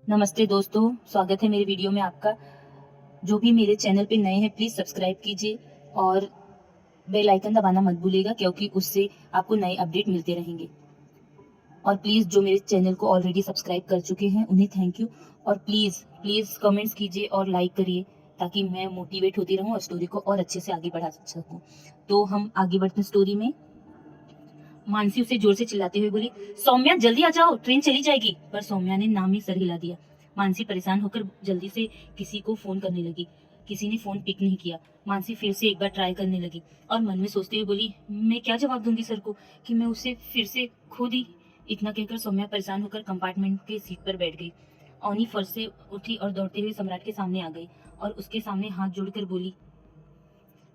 नमस्ते दोस्तों, स्वागत है मेरे वीडियो में आपका। जो भी मेरे चैनल पे नए हैं प्लीज़ सब्सक्राइब कीजिए और बेल आइकन दबाना मत भूलिएगा, क्योंकि उससे आपको नए अपडेट मिलते रहेंगे। और प्लीज़ जो मेरे चैनल को ऑलरेडी सब्सक्राइब कर चुके हैं उन्हें थैंक यू। और प्लीज़ प्लीज़ कमेंट्स कीजिए और लाइक करिए, ताकि मैं मोटिवेट होती रहूं और स्टोरी को और अच्छे से आगे बढ़ा सकूं। तो हम आगे बढ़ते हैं स्टोरी में। मानसी उसे जोर से चिल्लाते हुए बोली, सौम्या जल्दी आ जाओ, ट्रेन चली जाएगी। पर सौम्या ने नाम ही सर हिला दिया। मानसी परेशान होकर जल्दी से किसी को फोन करने लगी। किसी ने फोन पिक नहीं किया। मानसी फिर से एक बार ट्राई करने लगी और मन में सोचते हुए बोली, मैं क्या जवाब दूंगी सर को कि मैं उसे फिर से खो दी। इतना कहकर सौम्या परेशान होकर कंपार्टमेंट के सीट पर बैठ गई। अवनी फर्श से उठी और दौड़ते हुए सम्राट के सामने आ गई और उसके सामने हाथ जोड़कर बोली,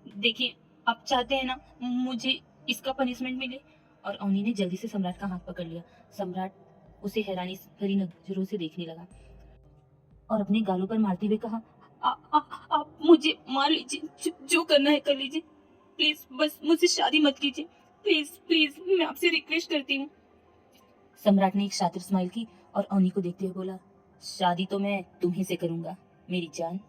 देखिए आप चाहते हैं ना मुझे इसका पनिशमेंट मिले। और अवनी ने जल्दी से सम्राट का हाथ पकड़ लिया। सम्राट उसे हैरानी भरी नजरों से देखने लगा और अपने गालों पर मारते हुए कहा, आप मुझे मार लीजिए, जो करना है कर लीजिए, प्लीज बस मुझसे शादी मत कीजिए, प्लीज प्लीज मैं आपसे रिक्वेस्ट करती हूँ। सम्राट ने एक शातिर स्माइल की और अवनी को देखते हुए बोला, शादी तो मैं तुम्ही से करूंगा मेरी जान।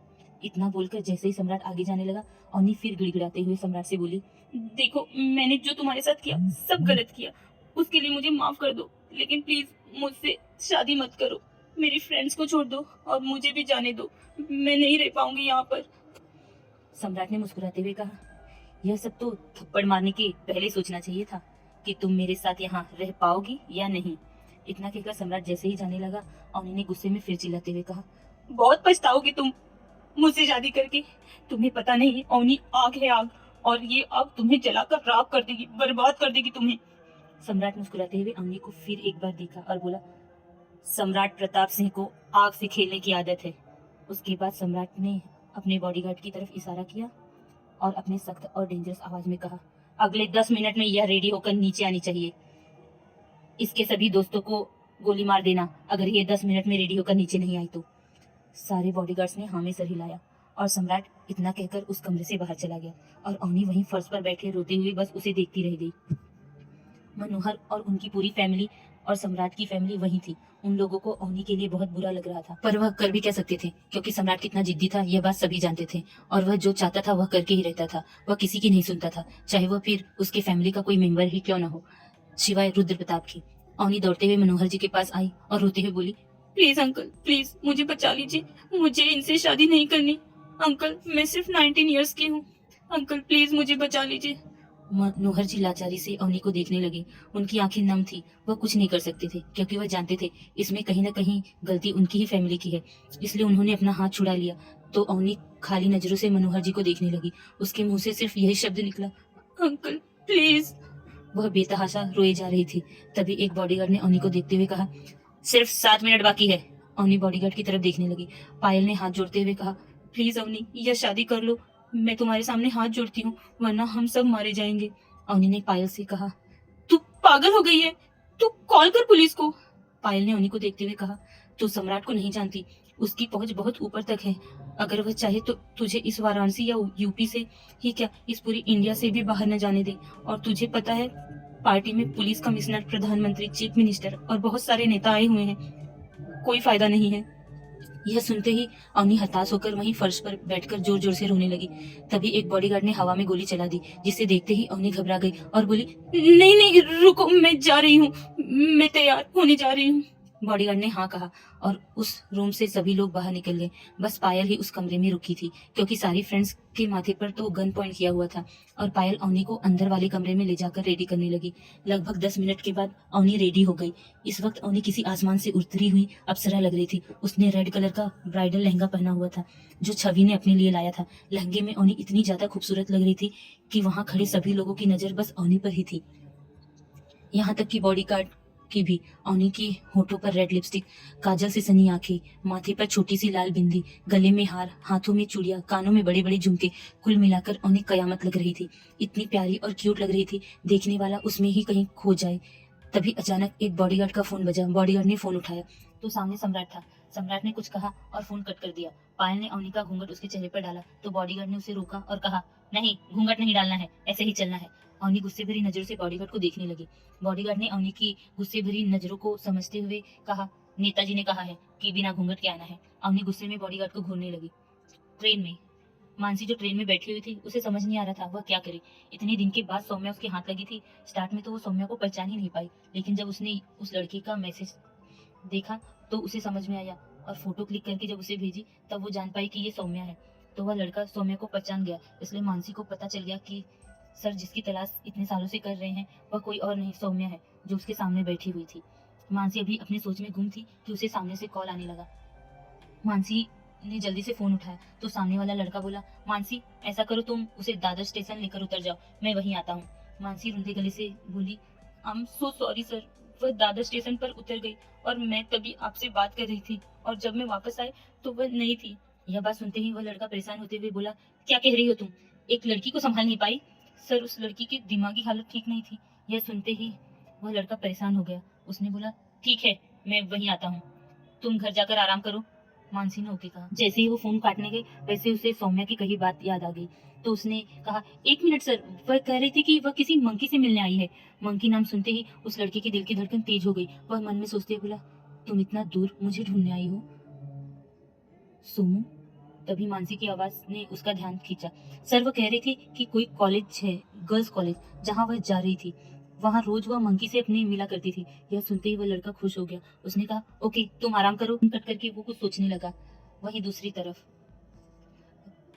इतना बोलकर जैसे ही सम्राट आगे जाने लगा, अवनी फिर गिड़गिड़ाते हुए सम्राट से बोली, देखो मैंने जो तुम्हारे साथ किया सब गलत किया, उसके लिए मुझे माफ कर दो, लेकिन प्लीज मुझसे शादी मत करो। मेरी फ्रेंड्स को छोड़ दो और मुझे भी जाने दो, मैं नहीं रह पाऊंगी यहाँ पर। सम्राट ने मुस्कुराते हुए कहा, यह सब तो थप्पड़ मारने के पहले सोचना चाहिए था कि तुम मेरे साथ यहाँ रह पाओगी या नहीं। इतना कहकर सम्राट जैसे ही जाने लगा, अवनी ने गुस्से में फिर चिल्लाते हुए कहा, बहुत पछताओगी तुम मुझसे शादी करके। तुम्हें पता नहीं अवनी आग है आग, और ये आग तुम्हें जलाकर राख कर देगी, बर्बाद कर देगी तुम्हें। सम्राट मुस्कुराते हुए अवनी को फिर एक बार देखा और बोला, सम्राट प्रताप सिंह को आग से खेलने की आदत है। उसके बाद सम्राट ने अपने बॉडीगार्ड की तरफ इशारा किया और अपने सख्त और डेंजरस आवाज में कहा, अगले 10 मिनट में यह रेडी होकर नीचे आनी चाहिए। इसके सभी दोस्तों को गोली मार देना अगर ये 10 मिनट में रेडी होकर नीचे नहीं आई तो। सारे बॉडीगार्ड्स ने हाँ में सर हिलाया और सम्राट इतना कहकर उस कमरे से बाहर चला गया और अवनी वहीं फर्श पर बैठे रोते हुए बस उसे देखती रह गई। मनोहर और उनकी पूरी फैमिली और सम्राट की फैमिली वहीं थी। उन लोगों को अवनी के लिए बहुत बुरा लग रहा था, पर वह कर भी क्या सकते थे, क्योंकि सम्राट कितना जिद्दी था यह बात सभी जानते थे और वह जो चाहता था वह करके ही रहता था। वह किसी की नहीं सुनता था, चाहे वह फिर उसके फैमिली का कोई मेंबर ही क्यों न हो, सिवाय रुद्र प्रताप की। अवनी दौड़ते हुए मनोहर जी के पास आई और रोते हुए बोली, प्लीज अंकल प्लीज मुझे बचा लीजिए, मुझे इनसे शादी नहीं करनी। अंकल मैं सिर्फ 19 ईयर्स की हूँ, अंकल प्लीज मुझे बचा लीजिए। मनोहर जी लाचारी से अवनी को देखने लगे। उनकी आंखें नम थी, वह कुछ नहीं कर सकते थे, क्योंकि वह जानते थे इसमें कहीं न कहीं गलती उनकी ही फैमिली की है। इसलिए उन्होंने अपना हाथ छुड़ा लिया। तो अवनी खाली नजरों से मनोहर जी को देखने लगी। उसके मुंह से सिर्फ यही शब्द निकला, अंकल प्लीज। वह बेतहाशा रोए जा रही थी। तभी एक बॉडीगार्ड ने अवनी को देखते हुए कहा, सिर्फ 7 मिनट बाकी है। अवनी बॉडीगार्ड की तरफ देखने लगी। पायल ने हाथ जोड़ते हुए कहा, प्लीज अवनी यह शादी कर लो, मैं तुम्हारे सामने हाथ जोड़ती हूँ, वरना हम सब मारे जाएंगे। अवनी ने पायल से कहा, तू पागल हो गई है, तू कॉल कर पुलिस को। पायल ने अवनी को देखते हुए कहा, तू सम्राट को नहीं जानती, उसकी पहुंच बहुत ऊपर तक है। अगर वह चाहे तो तुझे इस वाराणसी या यूपी से ही क्या इस पूरी इंडिया से भी बाहर न जाने दे। और तुझे पता है पार्टी में पुलिस कमिश्नर, प्रधानमंत्री, चीफ मिनिस्टर और बहुत सारे नेता आए हुए हैं, कोई फायदा नहीं है। यह सुनते ही अवनी हताश होकर वहीं फर्श पर बैठकर जोर जोर से रोने लगी। तभी एक बॉडीगार्ड ने हवा में गोली चला दी, जिसे देखते ही अवनी घबरा गई और बोली, नहीं नहीं रुको, मैं जा रही हूँ, मैं तैयार होने जा रही हूँ। बॉडीगार्ड ने हाँ कहा और उस रूम से सभी लोग बाहर निकल गए। बस पायल ही उस कमरे में रुकी थी, क्योंकि सारी फ्रेंड्स के माथे पर तो गन पॉइंट किया हुआ था। और पायल अवनी को अंदर वाले कमरे में ले जाकर रेडी करने लगी। लगभग 10 मिनट के बाद अवनी रेडी हो गई। इस वक्त अवनी किसी आसमान से उतरी हुई अप्सरा लग रही थी। उसने रेड कलर का ब्राइडल लहंगा पहना हुआ था, जो छवि ने अपने लिए लाया था। लहंगे में अवनी इतनी ज्यादा खूबसूरत लग रही थी कि वहां खड़े सभी लोगों की नजर बस अवनी पर ही थी। यहाँ तक कि बॉडीगार्ड की भी। अवनी की होठों पर रेड लिपस्टिक, काजल से सनी आंखें, माथे पर छोटी सी लाल बिंदी, गले में हार, हाथों में चूड़ियां, कानों में बड़े बड़े झुमके, कुल मिलाकर अवनी कयामत लग रही थी। इतनी प्यारी और क्यूट लग रही थी, देखने वाला उसमें ही कहीं खो जाए। तभी अचानक एक बॉडीगार्ड का फोन बजा। बॉडीगार्ड ने फोन उठाया तो सामने सम्राट था। सम्राट ने कुछ कहा और फोन कट कर दिया। पायल ने अवनी का घूंघट उसके चेहरे पर डाला तो बॉडीगार्ड ने उसे रोका और कहा, नहीं घूंघट नहीं डालना है, ऐसे ही चलना है। अवनी गुस्से भरी नजरों से बॉडीगार्ड को देखने लगी। बॉडीगार्ड ने अवनी की गुस्से भरी नजरों को समझते हुए कहा, नेताजी ने कहा है कि बिना घूंघट के आना है। अवनी गुस्से में बॉडीगार्ड को घूरने लगी। ट्रेन में मानसी जो ट्रेन में बैठी हुई थी, उसे समझ नहीं आ रहा था वह क्या करे। इतने दिन के बाद सौम्या उसके हाथ लगी थी। स्टार्ट में तो वो सौम्या को पहचान ही नहीं पाई, लेकिन जब उसने उस लड़के का मैसेज देखा तो उसे समझ में आया, और फोटो क्लिक करके जब उसे भेजी तब वो जान पाई कि ये सौम्या है। तो वह लड़का सौम्या को पहचान गया। इसलिए मानसी को पता चल गया कि सर जिसकी तलाश इतने सालों से कर रहे हैं वह कोई और नहीं, सौम्या है जो उसके सामने बैठी हुई थी। मानसी अभी अपनी सोच में गुम थी कि उसे सामने से कॉल आने लगा। मानसी ने जल्दी से फोन उठाया तो सामने वाला लड़का बोला, मानसी ऐसा करो तुम उसे दादर स्टेशन लेकर उतर जाओ, मैं वहीं आता हूँ। मानसी रुंधे गले से बोली, आई एम सो सॉरी सर। वह दादर स्टेशन पर उतर गई और मैं तभी आपसे बात कर रही थी, और जब मैं वापस आई तो वह नहीं थी। यह बात सुनते ही वह लड़का परेशान होते हुए बोला, क्या कह रही हो तुम? एक लड़की को संभाल नहीं पाई? सर उस लड़की की दिमागी हालत ठीक नहीं थी। यह सुनते ही वह लड़का परेशान हो गया। उसने बोला, ठीक है मैं वहीं आता हूँ, तुम घर जाकर आराम करो। मानसी ने ओके कहा। जैसे ही वो फोन काटने गई वैसे उसे सौम्या की कही बात याद आ गई। तो उसने कहा, एक मिनट सर, वह कह रही थी कि वह किसी मंकी से मिलने आई है। मंकी नाम सुनते ही उस लड़के के दिल की धड़कन तेज हो गई। वह मन में सोचते हुए बोला, तुम इतना दूर मुझे ढूंढने आई हो सोमू? तभी मानसी की आवाज ने उसका ध्यान खींचा। सर वह कह रही थी कि कोई कॉलेज है, गर्ल्स कॉलेज, जहाँ वह जा रही थी, वहाँ रोज वह मंकी से अपने मिला करती थी। यह सुनते ही वह लड़का खुश हो गया। उसने कहा, ओके तुम आराम करो। कट करके वो कुछ सोचने लगा। वहीं दूसरी तरफ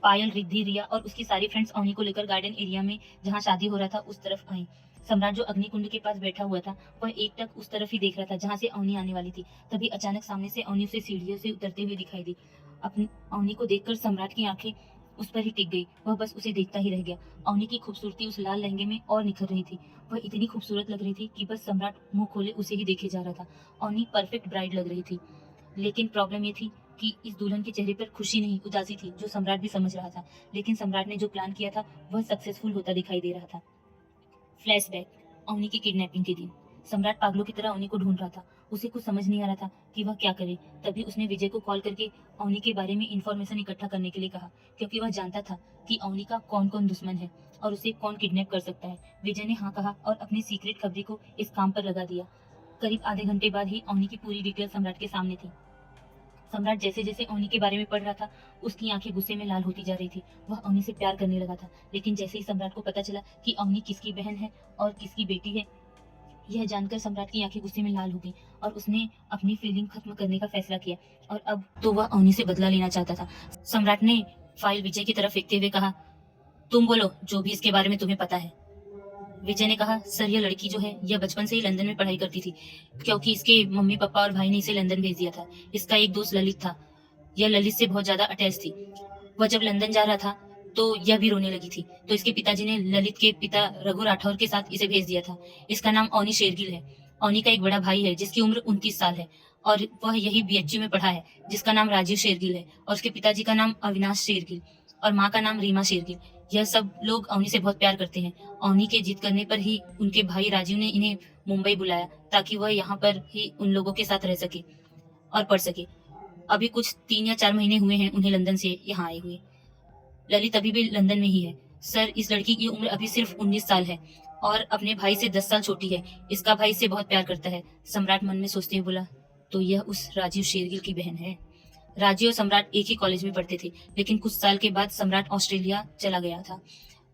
पायल, रिद्धि, रिया और उसकी सारी फ्रेंड्स अवनी को लेकर गार्डन एरिया में जहाँ शादी हो रहा था उस तरफ आई। सम्राट जो अग्निकुंड के पास बैठा हुआ था वह एकटक उस तरफ ही देख रहा था जहाँ से अवनी आने वाली थी। तभी अचानक सामने से अवनी उसे सीढ़ियों से उतरते हुए दिखाई दी। अपनी अवनी को देखकर सम्राट की आंखें उस पर ही टिक गई। वह बस उसे देखता ही रह गया। अवनी की खूबसूरती उस लाल लहंगे में और निखर रही थी। वह इतनी खूबसूरत लग रही थी कि बस सम्राट मुंह खोले उसे ही देखे जा रहा था। अवनी परफेक्ट ब्राइड लग रही थी। लेकिन प्रॉब्लम ये थी कि इस दुल्हन के चेहरे पर खुशी नहीं, उदासी थी, जो सम्राट भी समझ रहा था। लेकिन सम्राट ने जो प्लान किया था वह सक्सेसफुल होता दिखाई दे रहा था। फ्लैशबैक, अवनी की किडनैपिंग के दिन। सम्राट पागलों की तरह अवनी को ढूंढ रहा था। उसे कुछ समझ नहीं आ रहा था कि वह क्या करे। तभी उसने विजय को कॉल करके अवनी के बारे में इंफॉर्मेशन इकट्ठा करने के लिए कहा, क्योंकि वह जानता था कि अवनी का कौन कौन दुश्मन है और उसे कौन किडनैप कर सकता है। विजय ने हाँ कहा और अपनी सीक्रेट खबरी को इस काम पर लगा दिया। करीब आधे घंटे बाद ही अवनी की पूरी डिटेल सम्राट के सामने थी। सम्राट जैसे जैसे अवनी के बारे में पढ़ रहा था उसकी आंखें गुस्से में लाल होती जा रही थी। वह अवनी से प्यार करने लगा था। लेकिन जैसे ही सम्राट को पता चला कि अवनी किसकी बहन है और किसकी बेटी है, यह जानकर सम्राट की आंखें गुस्से में लाल हो गई और उसने अपनी फीलिंग खत्म करने का फैसला किया। और अब तो वह अवनी से बदला लेना चाहता था। सम्राट ने फाइल विजय की तरफ फेंकते हुए कहा, तुम बोलो जो भी इसके बारे में तुम्हें पता है। विजय ने कहा, सर यह लड़की जो है यह बचपन से ही लंदन में पढ़ाई करती थी, क्योंकि इसके मम्मी पापा और भाई ने इसे लंदन भेज दिया था। इसका एक दोस्त ललित था। यह ललित से बहुत ज्यादा अटैच थी। वह जब लंदन जा रहा था तो यह भी रोने लगी थी। तो इसके पिताजी ने ललित के पिता रघु राठौर के साथ इसे भेज दिया था। इसका नाम अवनी शेरगिल है। अवनी का एक बड़ा भाई है जिसकी उम्र 29 साल है और वह यही बीएचयू में पढ़ा है, जिसका नाम राजीव शेरगिल है। और उसके पिताजी का नाम अविनाश शेरगिल और माँ का नाम रीमा शेरगिल। यह सब लोग अवनी से बहुत प्यार करते हैं। अवनी के जिद करने पर ही उनके भाई राजीव ने इन्हें मुंबई बुलाया ताकि वह यहाँ पर ही उन लोगों के साथ रह सके और पढ़ सके। अभी कुछ 3 या 4 महीने हुए हैं उन्हें लंदन से यहाँ आए हुए। ललित अभी भी लंदन में ही है। सर इस लड़की की उम्र अभी सिर्फ 19 साल है और अपने भाई से 10 साल छोटी है। इसका भाई इससे बहुत प्यार करता है। सम्राट मन में सोचते हुए बोला, तो यह उस राजीव शेरगिल की बहन है। राजीव और सम्राट एक ही कॉलेज में पढ़ते थे, लेकिन कुछ साल के बाद सम्राट ऑस्ट्रेलिया चला गया था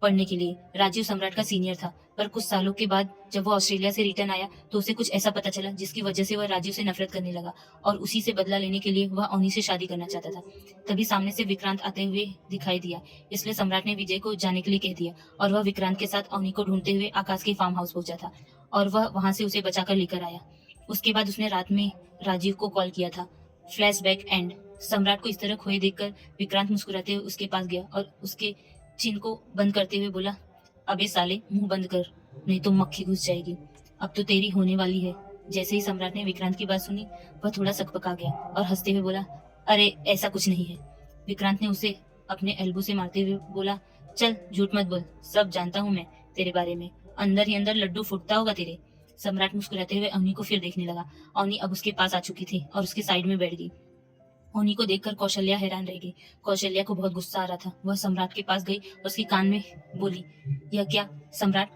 पढ़ने के लिए। राजीव सम्राट का सीनियर था, पर कुछ सालों के बाद जब वो ऑस्ट्रेलिया से रिटर्न आया तो उसे कुछ ऐसा पता चला जिसकी वजह से वह राजीव से नफरत करने लगा और उसी से बदला लेने के लिए वह अवनी से शादी करना चाहता था। तभी सामने से विक्रांत आते हुए दिखाई दिया। इसलिए सम्राट ने विजय को जाने के लिए कह दिया और वह विक्रांत के साथ अवनी को ढूंढते हुए आकाश के फार्म हाउस पहुंचा था और वह वहां से उसे बचाकर लेकर आया। उसके बाद उसने रात में राजीव को कॉल किया था। Flashback and. सम्राट को इस तरह खोए देखकर विक्रांत मुस्कुराते हुए उसके पास गया और उसके चिन को बंद करते हुए बोला, अबे साले मुंह बंद कर, नहीं तो मक्खी घुस जाएगी। अब तो तेरी होने वाली है। जैसे ही सम्राट ने विक्रांत की बात सुनी वह थोड़ा सकपका गया और हंसते हुए बोला, अरे ऐसा कुछ नहीं है। विक्रांत ने उसे अपने एल्बो से मारते हुए बोला, चल झूठ मत बोल, सब जानता हूँ मैं तेरे बारे में। अंदर ही अंदर लड्डू फूटता होगा तेरे। सम्राट मुस्कुराते हुए अवनी को फिर देखने लगा। अवनी अब उसके पास आ चुकी थी और उसके साइड में बैठ गई। अवनी को देखकर कौशल्या हैरान रह गई। कौशल्या को बहुत गुस्सा आ रहा था। वह सम्राट के पास गई और उसके कान में बोली, यह क्या सम्राट,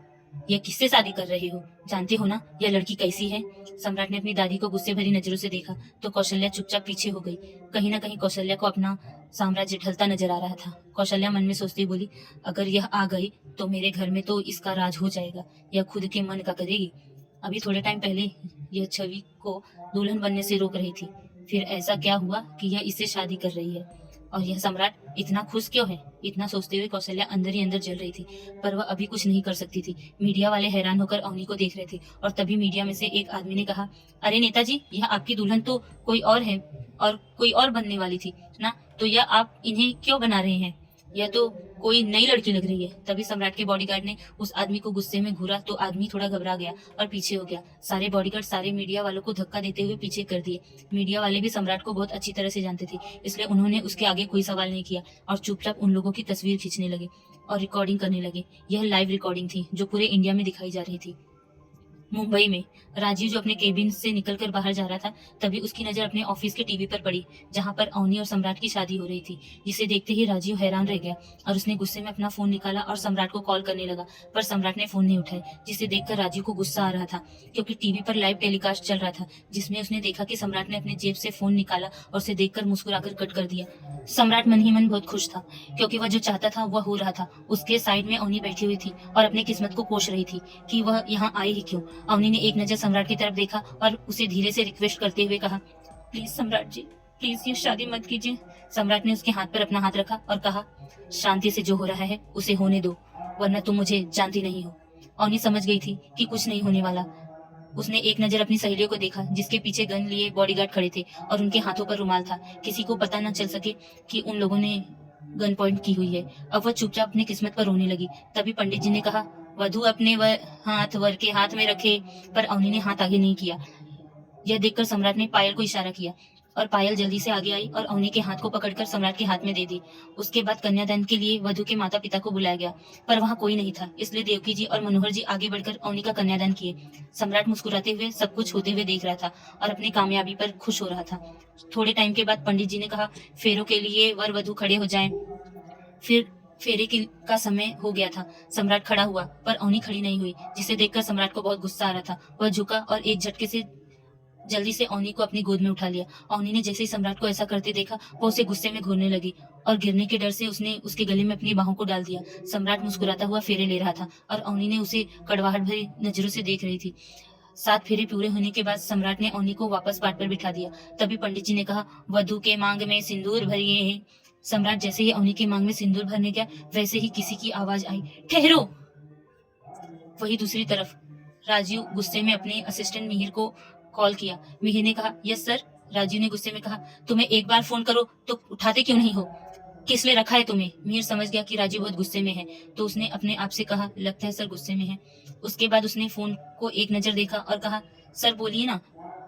यह किससे शादी कर रहे हो? जानते हो ना यह लड़की कैसी है? सम्राट ने अपनी दादी को गुस्से भरी नजरों से देखा तो कौशल्या चुपचाप पीछे हो गई। कहीं ना कहीं कौशल्या को अपना साम्राज्य ढलता नजर आ रहा था। कौशल्या मन में सोचती बोली, अगर यह आ गई तो मेरे घर में तो इसका राज हो जाएगा। यह खुद के मन का करेगी। अभी थोड़े टाइम पहले यह छवि को दुल्हन बनने से रोक रही थी, फिर ऐसा क्या हुआ कि यह इससे शादी कर रही है? और यह सम्राट इतना खुश क्यों है? इतना सोचते हुए कौशल्या अंदर ही अंदर जल रही थी, पर वह अभी कुछ नहीं कर सकती थी। मीडिया वाले हैरान होकर अवनी को देख रहे थे और तभी मीडिया में से एक आदमी ने कहा, अरे नेताजी, यह आपकी दुल्हन तो कोई और है और कोई और बनने वाली थी ना, तो यह आप इन्हें क्यों बना रहे हैं? यह तो कोई नई लड़की लग रही है। तभी सम्राट के बॉडीगार्ड ने उस आदमी को गुस्से में घूरा तो आदमी थोड़ा घबरा गया और पीछे हो गया। सारे बॉडीगार्ड सारे मीडिया वालों को धक्का देते हुए पीछे कर दिए। मीडिया वाले भी सम्राट को बहुत अच्छी तरह से जानते थे, इसलिए उन्होंने उसके आगे कोई सवाल नहीं किया और चुपचाप उन लोगों की तस्वीर खींचने लगे और रिकॉर्डिंग करने लगे। यह लाइव रिकॉर्डिंग थी जो पूरे इंडिया में दिखाई जा रही थी। मुंबई में राजीव जो अपने केबिन से निकलकर बाहर जा रहा था, तभी उसकी नजर अपने ऑफिस के टीवी पर पड़ी जहां पर अवनी और सम्राट की शादी हो रही थी। जिसे देखते ही राजीव हैरान रह गया और उसने गुस्से में अपना फोन निकाला और सम्राट को कॉल करने लगा, पर सम्राट ने फोन नहीं उठाया। जिसे देखकर राजीव को गुस्सा आ रहा था क्योंकि टीवी पर लाइव टेलीकास्ट चल रहा था, जिसमें उसने देखा कि सम्राट ने अपने जेब से फोन निकाला और उसे देखकर मुस्कुराकर कट कर दिया। सम्राट मन ही मन बहुत खुश था क्योंकि वह जो चाहता था वह हो रहा था। उसके साइड में अवनी बैठी हुई थी और अपनी किस्मत को कोस रही थी कि वह यहाँ आई ही क्यों। अवनी ने एक नजर सम्राट की तरफ देखा और उसे धीरे से रिक्वेस्ट करते हुए कहा, प्लीज सम्राट जी, प्लीज ये शादी मत कीजिए। सम्राट ने उसके हाथ पर अपना हाथ रखा और कहा, शांति से जो हो रहा है उसे होने दो, वरना तुम मुझे जानती नहीं हो। अवनी समझ गई थी कि कुछ नहीं होने वाला। उसने एक नजर अपनी सहेलियों को देखा जिसके पीछे गन लिए बॉडीगार्ड खड़े थे और उनके हाथों पर रुमाल था। किसी को पता न चल सके कि उन लोगों ने गन पॉइंट की हुई है। अब वह चुपचाप अपनी किस्मत पर रोने लगी। तभी पंडित जी ने कहा, वधू अपने हाथ वर के हाथ में रखे, पर अवनी ने हाथ आगे नहीं किया। यह देखकर सम्राट ने पायल को इशारा किया और पायल जल्दी से आगे आई और अवनी के हाथ को पकड़कर सम्राट के हाथ में दे दी। उसके बाद कन्यादान के लिए वधू के माता पिता को बुलाया गया, पर वहाँ कोई नहीं था, इसलिए देवकी जी और मनोहर जी आगे बढ़कर अवनी का कन्यादान किए। सम्राट मुस्कुराते हुए सब कुछ होते हुए देख रहा था और अपनी कामयाबी पर खुश हो रहा था। थोड़े टाइम के बाद पंडित जी ने कहा, फेरों के लिए वर वधू खड़े हो जाएं। फिर फेरे का समय हो गया था। सम्राट खड़ा हुआ पर अवनी खड़ी नहीं हुई, जिसे देखकर सम्राट को बहुत गुस्सा आ रहा था। वह झुका और एक झटके से जल्दी से अवनी को अपनी गोद में उठा लिया। अवनी ने जैसे ही सम्राट को ऐसा करते देखा, वो उसे गुस्से में घूरने लगी और गिरने के डर से उसने उसके गले में अपनी बाहों को डाल दिया। सम्राट मुस्कुराता हुआ फेरे ले रहा था और अवनी ने उसे कड़वाहट भरी नजरों से देख रही थी। 7 फेरे पूरे होने के बाद सम्राट ने अवनी को वापस पाट पर बिठा दिया। तभी पंडित जी ने कहा, वधू के मांग में सिंदूर भरिए हैं। सम्राट जैसे ही अवनी के मांग में सिंदूर भरने गया, वैसे ही किसी की आवाज आई, ठहरो। वही दूसरी तरफ राजीव गुस्से में अपने असिस्टेंट मिहिर को कॉल किया। मिहिर ने कहा, यस सर। राजीव ने गुस्से में कहा, तुम्हें एक बार फोन करो तो उठाते क्यों नहीं हो? किस लिए रखा है तुम्हें? मिहिर समझ गया कि राजीव बहुत गुस्से में है, तो उसने अपने आप से कहा, लगता है सर गुस्से में है। उसके बाद उसने फोन को एक नजर देखा और कहा, सर बोलिए ना,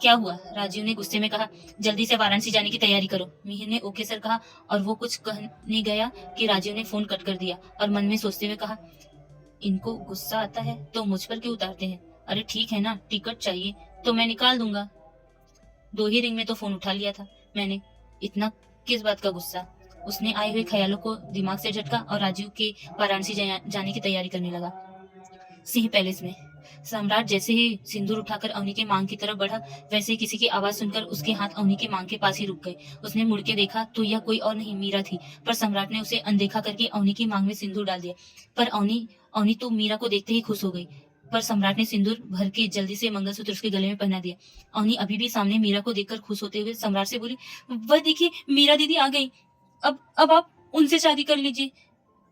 क्या हुआ? राजीव ने गुस्से में कहा, जल्दी से वाराणसी जाने की तैयारी करो। मिहिर ने ओके सर कहा और वो कुछ कहने गया कि राजीव ने फोन कट कर दिया और मन में सोचते हुए कहा, इनको गुस्सा आता है तो मुझ पर क्यों उतारते हैं? अरे ठीक है ना, टिकट चाहिए तो मैं निकाल दूंगा। 2 ही रिंग में तो फोन उठा लिया था मैंने, इतना किस बात का गुस्सा? उसने आए हुए ख्यालों को दिमाग से झटका और राजीव के वाराणसी जाने की तैयारी करने लगा। सिंह पैलेस में सम्राट जैसे ही सिंदूर उठाकर अवनी के मांग की तरफ बढ़ा, वैसे ही किसी की आवाज सुनकर उसके हाथ अवनी के मांग के पास ही रुक गए। उसने मुड़ के देखा तो यह कोई और नहीं, मीरा थी, पर सम्राट ने उसे अनदेखा करके अवनी की मांग में सिंदूर डाल दिया। पर अवनी तो मीरा को देखते ही खुश हो गई, पर सम्राट ने सिंदूर भर के जल्दी से मंगलसूत्र उसके गले में पहना दिया। अवनी अभी भी सामने मीरा को देखकर खुश होते हुए सम्राट से बोली, वह देखिए मीरा दीदी आ गई, अब आप उनसे शादी कर लीजिए।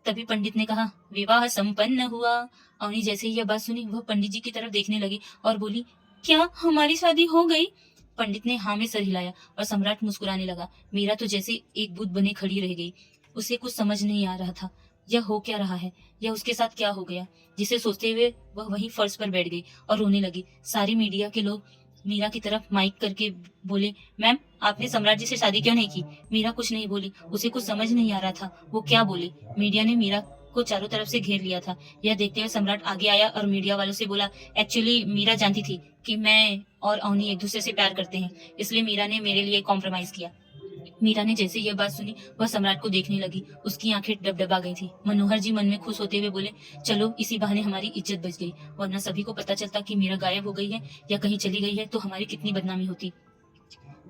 तभी पंडित ने कहा, विवाह संपन्न हुआ। अवनी जैसे ही यह बात सुनी, वह पंडित जी की तरफ देखने लगी और बोली, क्या हमारी शादी हो गई? पंडित ने हाँ में सर हिलाया और सम्राट मुस्कुराने लगा। मीरा तो जैसे एक बुत बने खड़ी रह गई। उसे कुछ समझ नहीं आ रहा था, यह हो क्या रहा है, यह उसके साथ क्या हो गया? जिसे सोचते हुए वह वहीं फर्श पर बैठ गई और रोने लगी। सारी मीडिया के लोग मीरा की तरफ माइक करके बोले, मैम आपने सम्राट जी से शादी क्यों नहीं की? मीरा कुछ नहीं बोली, उसे कुछ समझ नहीं आ रहा था वो क्या बोले। मीडिया ने मीरा को चारों तरफ से घेर लिया था। यह देखते हुए सम्राट आगे आया और मीडिया वालों से बोला, एक्चुअली मीरा जानती थी कि मैं और अवनी एक दूसरे से प्यार करते हैं, इसलिए मीरा ने मेरे लिए कॉम्प्रोमाइज किया। मीरा ने जैसे यह बात सुनी वह सम्राट को देखने लगी। उसकी आंखें डबडबा गई थी। मनोहर जी मन में खुश होते हुए बोले, चलो इसी बहाने हमारी इज्जत बच गई, वरना सभी को पता चलता कि मीरा गायब हो गई है या कहीं चली गई है तो हमारी कितनी बदनामी होती।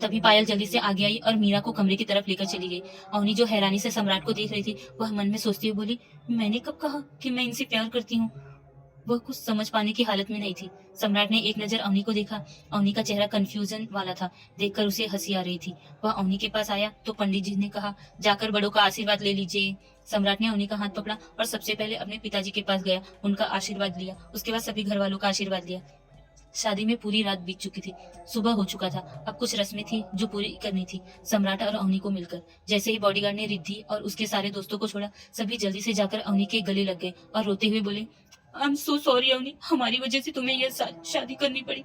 तभी पायल जल्दी से आगे आई और मीरा को कमरे की तरफ लेकर चली गई। अवनी जो हैरानी से सम्राट को देख रही थी, वह मन में सोचती हुई बोली, मैंने कब कहा कि मैं इनसे प्यार करती हूँ। वह कुछ समझ पाने की हालत में नहीं थी। सम्राट ने एक नजर अवनी को देखा। अवनी का चेहरा कंफ्यूजन वाला था। देखकर उसे हंसी आ रही थी। वह अवनी के पास आया तो पंडित जी ने कहा, जाकर बड़ों का आशीर्वाद ले लीजिए। सम्राट ने अवनी का हाथ पकड़ा और सबसे पहले अपने पिताजी के पास गया, उनका आशीर्वाद लिया। उसके बाद सभी घर वालों का आशीर्वाद लिया। शादी में पूरी रात बीत चुकी थी। सुबह हो चुका था। अब कुछ रस्में थी जो पूरी करनी थी। सम्राट और अवनी को मिलकर जैसे ही बॉडीगार्ड ने रिद्धि और उसके सारे दोस्तों को छोड़ा, सभी जल्दी से जाकर अवनी के गले लग गए और रोते हुए बोले, I am so sorry Avani, हमारी वजह से तुम्हें यह शादी करनी पड़ी।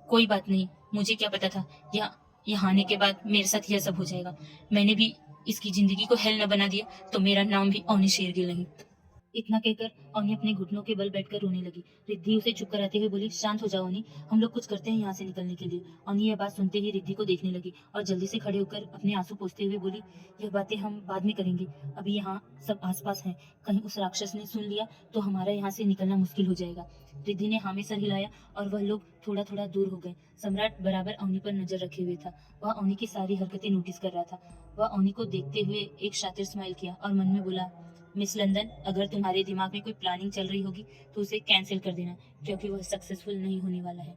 कोई बात नहीं, मुझे क्या पता था यहाँ आने के बाद मेरे साथ यह सब हो जाएगा। मैंने भी इसकी जिंदगी को हेल न बना दिया तो मेरा नाम भी अवनी शेरगिल नहीं। इतना कहकर अवनी अपने घुटनों के बल बैठकर रोने लगी। रिद्धि उसे चुप कराते हुए बोली, शांत हो जाओ अवनी, हम लोग कुछ करते हैं यहाँ से निकलने के लिए। अवनी यह बात सुनते ही रिद्धि को देखने लगी और जल्दी से खड़े होकर अपने आंसू पोंछते हुए बोली, यह बातें हम बाद में करेंगे, अभी यहाँ सब आसपास हैं, कहीं उस राक्षस ने सुन लिया तो हमारा यहाँ से निकलना मुश्किल हो जाएगा। रिद्धि ने हाँ में सर हिलाया और वह लोग थोड़ा थोड़ा दूर हो गए। सम्राट बराबर अवनी पर नजर रखे हुए था। वह अवनी की सारी हरकतें नोटिस कर रहा था। वह अवनी को देखते हुए एक शातिर स्माइल किया और मन में बोला, मिस लंदन, अगर तुम्हारे दिमाग में कोई प्लानिंग चल रही होगी तो उसे कैंसिल कर देना, क्योंकि वह सक्सेसफुल नहीं होने वाला है।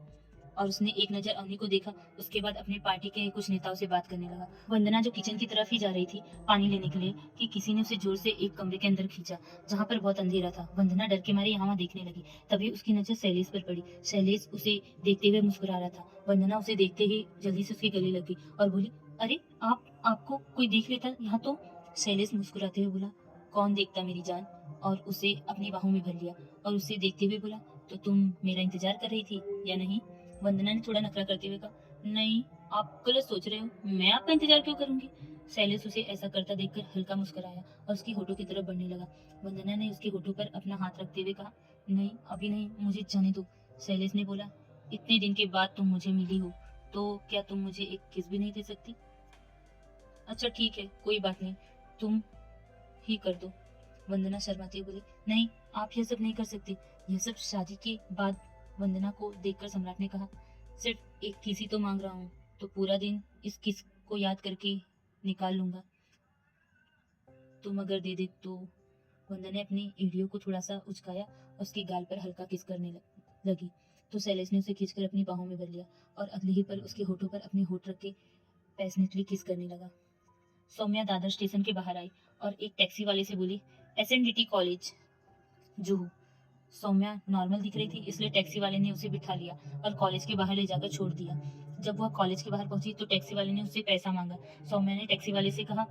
और उसने एक नजर अवनी को देखा। उसके बाद अपने पार्टी के कुछ नेताओं से बात करने लगा। वंदना जो किचन की तरफ ही जा रही थी पानी लेने के लिए कि किसी ने उसे जोर से एक कमरे के अंदर खींचा जहाँ पर बहुत अंधेरा था। वंदना डर के मारे यहाँ देखने लगी। तभी उसकी नजर शैलेश पर पड़ी। शैलेश उसे देखते हुए मुस्कुरा रहा था। वंदना उसे देखते ही जल्दी से उसके गले लग गई और बोली, अरे आपको कोई देख लेता यहाँ तो। शैलेश मुस्कुराते हुए बोला, कौन देखता मेरी जान, और उसे अपनी बाहों में भर लिया और उसे देखते हुए बोला, तो तुम मेरा इंतजार कर रही थी या नहीं। वंदना ने थोड़ा नखरा करते हुए कहा, नहीं, आप गलत सोच रहे हो, मैं आपका इंतजार क्यों करूंगी। शैलेश उसे ऐसा करता देखकर हल्का मुस्कुराया और उसकी होठों की तरफ बढ़ने लगा। वंदना ने उसके होठों पर अपना हाथ रखते हुए कहा, नहीं अभी नहीं, मुझे जाने दो। शैलेश ने बोला, इतने दिन के बाद तुम मुझे मिली हो तो क्या तुम मुझे एक किस भी नहीं दे सकती। अच्छा ठीक है, कोई बात नहीं, तुम ही कर दो। वंदना शर्माती हुई बोली, नहीं, आप यह सब नहीं कर सकती। यह सब शादी के बाद। वंदना को देखकर सम्राट ने कहा, सिर्फ एक किस ही तो मांग रहा हूँ, तो पूरा दिन इस किस को याद करके निकाल लूंगा, तुम अगर दे दे तो। वंदना ने अपनी एड़ियों को थोड़ा सा उचकाया और उसके गाल पर हल्का किस करने लगी तो शैलेश ने उसे खींचकर अपनी बाहों में भर लिया और अगले ही पल उसके होठों पर अपने होठ रख के पैशनेटली किस करने लगा। सौम्या दादर स्टेशन के बाहर आई और एक टैक्सी वाले से बोली, SNDT college Juhu. Saumya normal दिख रही थी, इसलिए टैक्सी वाले ने उसे बिठा लिया और कॉलेज के बाहर ले जाकर छोड़ दिया। जब वह कॉलेज के बाहर पहुंची तो टैक्सी वाले ने उससे पैसा मांगा। सौम्या ने टैक्सी वाले से कहा,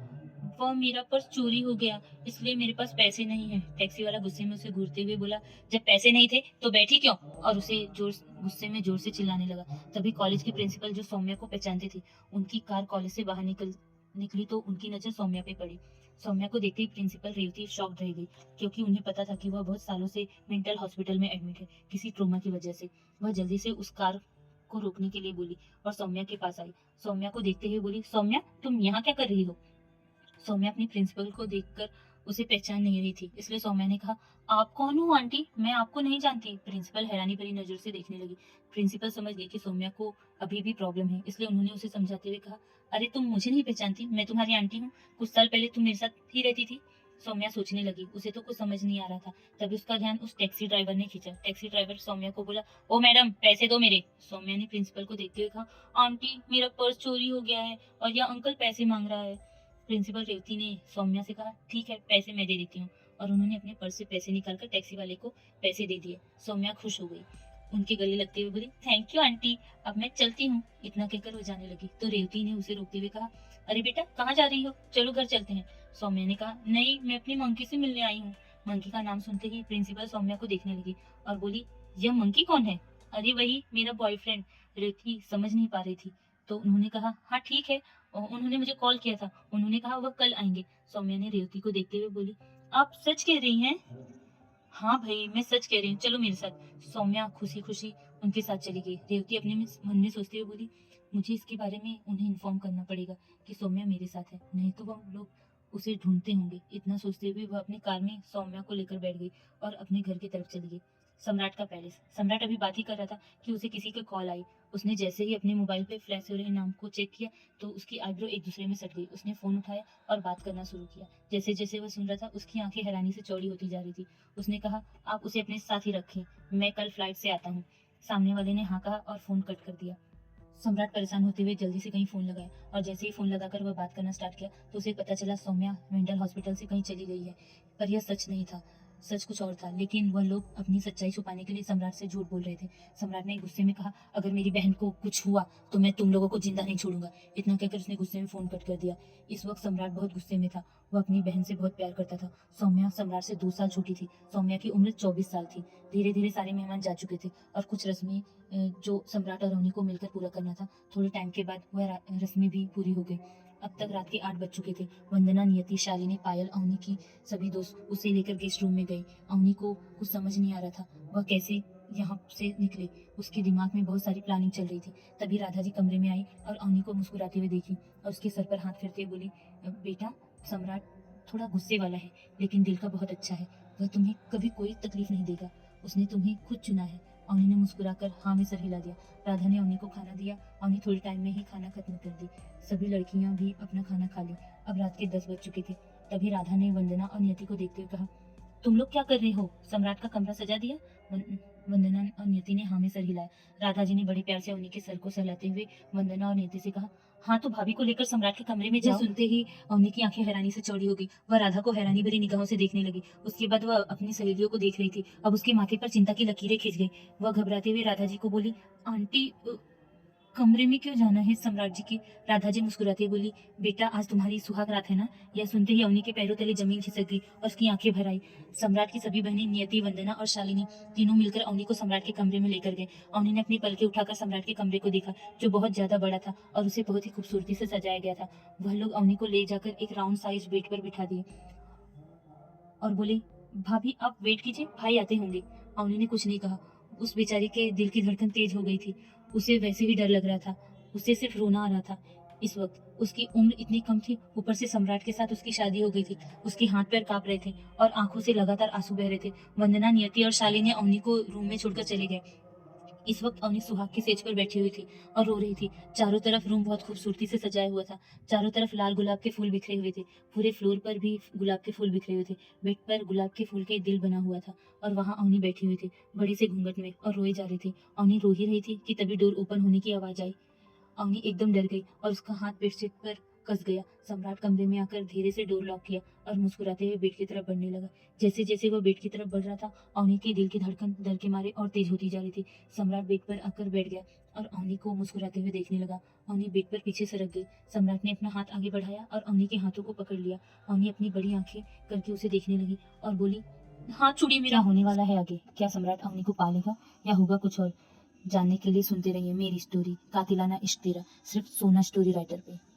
वह मेरा पर्स चोरी हो गया, इसलिए मेरे पास पैसे नहीं है। टैक्सी वाला गुस्से में उसे घूरते हुए बोला, जब पैसे नहीं थे तो बैठी क्यों, और उसे गुस्से में जोर से चिल्लाने लगा। तभी कॉलेज की प्रिंसिपल जो सौम्या को पहचानती थी, उनकी कार कॉलेज से बाहर निकली तो उनकी नजर सौम्या पे पड़ी। सौम्या को देखते ही प्रिंसिपल रेवती शॉक्ड रह गई, क्योंकि उन्हें पता था कि वह बहुत सालों से मेंटल हॉस्पिटल में एडमिट है किसी ट्रोमा की वजह से। वह जल्दी से उस कार को रोकने के लिए बोली और सौम्या के पास आई। सौम्या को देखते हुए बोली, सौम्या तुम यहाँ क्या कर रही हो। सौम्या अपनी प्रिंसिपल को देखकर उसे पहचान नहीं रही थी, इसलिए सौम्या ने कहा, आप कौन हो आंटी, मैं आपको नहीं जानती। प्रिंसिपल हैरानी भरी नजर से देखने लगी। प्रिंसिपल समझ गई कि सौम्या को अभी भी प्रॉब्लम है, इसलिए उन्होंने उसे समझाते हुए कहा, अरे तुम मुझे नहीं पहचानती, मैं तुम्हारी आंटी हूँ, कुछ साल पहले तुम मेरे साथ ही रहती थी। सौम्या सोचने लगी, उसे तो कुछ समझ नहीं आ रहा था। तभी उसका ध्यान उस टैक्सी ड्राइवर ने खींचा। टैक्सी ड्राइवर सौम्या को बोला, ओ मैडम पैसे दो मेरे। सौम्या ने प्रिंसिपल को देखते हुए कहा, आंटी मेरा पर्स चोरी हो गया है और यह अंकल पैसे मांग रहा है। प्रिंसिपल रेवती ने सौम्या से कहा, ठीक है पैसे मैं दे देती हूँ, और उन्होंने अपने पर्स से पैसे निकालकर टैक्सी वाले को पैसे दे दिए। सौम्या खुश हो गई, उनके गले लगते हुए बोली, थैंक यू आंटी, अब मैं चलती हूँ। इतना कहकर वो जाने लगी तो रेवती ने उसे रोकते हुए कहा, अरे बेटा कहाँ जा रही हो, चलो घर चलते हैं। सौम्या ने कहा, नहीं मैं अपनी मंकी से मिलने आई हूँ। मंकी का नाम सुनते ही प्रिंसिपल सौम्या को देखने लगी और बोली, यह मंकी कौन है। अरे वही मेरा बॉयफ्रेंड। रेवती समझ नहीं पा रही थी तो उन्होंने कहा, हाँ ठीक है, और उन्होंने मुझे कॉल किया था, उन्होंने कहा वह कल आएंगे। सौम्या ने रेवती को देखते हुए बोली, आप सच कह रही हैं। हाँ भाई मैं सच कह रही हूँ, चलो मेरे साथ। सौम्या खुशी खुशी उनके साथ चली गई। रेवती अपने मन में सोचते हुए बोली, मुझे इसके बारे में उन्हें इन्फॉर्म करना पड़ेगा कि सौम्या मेरे साथ है, नहीं तो वो लोग उसे ढूंढते होंगे। इतना सोचते हुए वह अपनी कार में सौम्या को लेकर बैठ गई और अपने घर की तरफ चली गई। सम्राट का पैलेस। सम्राट अभी बात ही कर रहा था कि उसे किसी का कॉल आई। उसने जैसे ही अपने मोबाइल पे फ्लैश हो रहे नाम को चेक किया तो उसकी आईब्रो एक दूसरे में सट गई। उसने फोन उठाया और बात करना शुरू किया। जैसे जैसे वह सुन रहा था उसकी आंखें हैरानी से चौड़ी होती जा रही थी। उसने कहा, आप उसे अपने साथ ही रखें, मैं कल फ्लाइट से आता हूँ। सामने वाले ने हाँ कहा और फोन कट कर दिया। सम्राट परेशान होते हुए जल्दी से कहीं फोन लगाया और जैसे ही फोन लगाकर वह बात करना स्टार्ट किया तो उसे पता चला सौम्या मेंटल हॉस्पिटल से कहीं चली गई है। पर यह सच नहीं था, सच कुछ और था। लेकिन वह लोग अपनी सच्चाई छुपाने के लिए सम्राट से झूठ बोल रहे थे। सम्राट ने गुस्से में कहा, अगर मेरी बहन को कुछ हुआ तो मैं तुम लोगों को जिंदा नहीं छोड़ूंगा। इतना कहकर उसने गुस्से में फोन कट कर दिया। इस वक्त सम्राट बहुत गुस्से में था। वह अपनी बहन से बहुत प्यार करता था। सौम्या सम्राट से 2 साल छोटी थी। सौम्या की उम्र 24 साल थी। धीरे धीरे सारे मेहमान जा चुके थे और कुछ रस्में जो सम्राट और अवनी को मिलकर पूरा करना था, थोड़े टाइम के बाद वह रस्में भी पूरी हो गई। अब तक रात के 8 बज चुके थे। वंदना, नियति, शालिनी, पायल, अवनी की सभी दोस्त उसे लेकर गेस्ट रूम में गए। अवनी को कुछ समझ नहीं आ रहा था वह कैसे यहाँ से निकले। उसके दिमाग में बहुत सारी प्लानिंग चल रही थी। तभी राधा जी कमरे में आई और अवनी को मुस्कुराते हुए देखी और उसके सर पर हाथ फेरते हुए बोली, बेटा, सम्राट थोड़ा गुस्से वाला है लेकिन दिल का बहुत अच्छा है। वह तुम्हें कभी कोई तकलीफ नहीं देगा। उसने तुम्हें खुद चुना है। अवनी ने मुस्कुराकर हाँ में सर हिला दिया। राधा ने अवनी को खाना दिया। अवनी थोड़े टाइम में ही खाना खत्म कर दी। सभी लड़कियां भी अपना खाना खा ली। अब रात के 10 बज चुके थे। तभी राधा ने वंदना और नियति को देखते हुए कहा, तुम लोग क्या कर रहे हो? सम्राट का कमरा सजा दिया? वंदना और नियति ने हाँ में सर हिलाया। राधा जी ने बड़े प्यार से अवनी के सर को सहलाते हुए वंदना और नियति से कहा, हाँ तो भाभी को लेकर सम्राट के कमरे में जाओ। सुनते ही अवनी की आंखें हैरानी से चौड़ी हो गई। वह राधा को हैरानी भरी निगाहों से देखने लगी। उसके बाद वह अपनी सहेलियों को देख रही थी। अब उसके माथे पर चिंता की लकीरें खिंच गई। वह घबराते हुए राधा जी को बोली, आंटी, कमरे में क्यों जाना है सम्राट जी के? राधा जी मुस्कुराते हुए बोली, बेटा, आज तुम्हारी सुहाग रात है ना? यह सुनते ही अवनी के पैरों तले जमीन खिसक गई और उसकी आंखें भर आई। सम्राट की सभी बहनें नियति, वंदना और शालिनी तीनों मिलकर अवनी को सम्राट के कमरे में लेकर गए। अवनी ने अपनी पलकें उठाकर सम्राट के कमरे को देखा, जो बहुत ज्यादा बड़ा था और उसे बहुत ही खूबसूरती से सजाया गया था। वह लोग अवनी को ले जाकर एक राउंड साइज बेड पर बिठा दिए और बोले, भाभी आप वेट कीजिए, भाई आते होंगे। अवनी ने कुछ नहीं कहा। उस बेचारी के दिल की धड़कन तेज हो गई थी। उसे वैसे भी डर लग रहा था। उसे सिर्फ रोना आ रहा था। इस वक्त उसकी उम्र इतनी कम थी, ऊपर से सम्राट के साथ उसकी शादी हो गई थी। उसके हाथ पैर कांप रहे थे और आंखों से लगातार आंसू बह रहे थे। वंदना, नियति और शालिनी अवनी को रूम में छोड़कर चले गए। इस वक्त अवनी सुहाग की सेज पर बैठी हुई थी और रो रही थी। चारों तरफ रूम बहुत खूबसूरती से सजाया हुआ था। चारों तरफ लाल गुलाब के फूल बिखरे हुए थे। पूरे फ्लोर पर भी गुलाब के फूल बिखरे हुए थे। बेड पर गुलाब के फूल का एक दिल बना हुआ था और वहां अवनी बैठी हुई थी बड़े से घूंघट में और रोई जा रही थी। अवनी रो ही रही थी कि तभी डोर ओपन होने की आवाज आई। अवनी एकदम डर गई और उसका हाथ बेडशीट पर कस गया। सम्राट कमरे में आकर धीरे से डोर लॉक किया और मुस्कुराते हुए बेड की तरफ बढ़ने लगा। जैसे जैसे वह बेड की तरफ बढ़ रहा था, अवनी के दिल की धड़कन डर के मारे और तेज होती जा रही थी। सम्राट बेड पर आकर बैठ गया और अवनी को मुस्कुराते हुए देखने लगा। अवनी बेड पर पीछे सरक गई। सम्राट ने अपना हाथ आगे बढ़ाया और अवनी के हाथों को पकड़ लिया। अवनी अपनी बड़ी आंखें करके उसे देखने लगी और बोली, हाथ छोड़िए मेरा। होने वाला है आगे? क्या सम्राट अवनी को पालेगा या होगा कुछ और? जानने के लिए सुनते रहिए मेरी स्टोरी कातिलाना इश्क तेरा, सिर्फ सोना स्टोरी राइटर पे।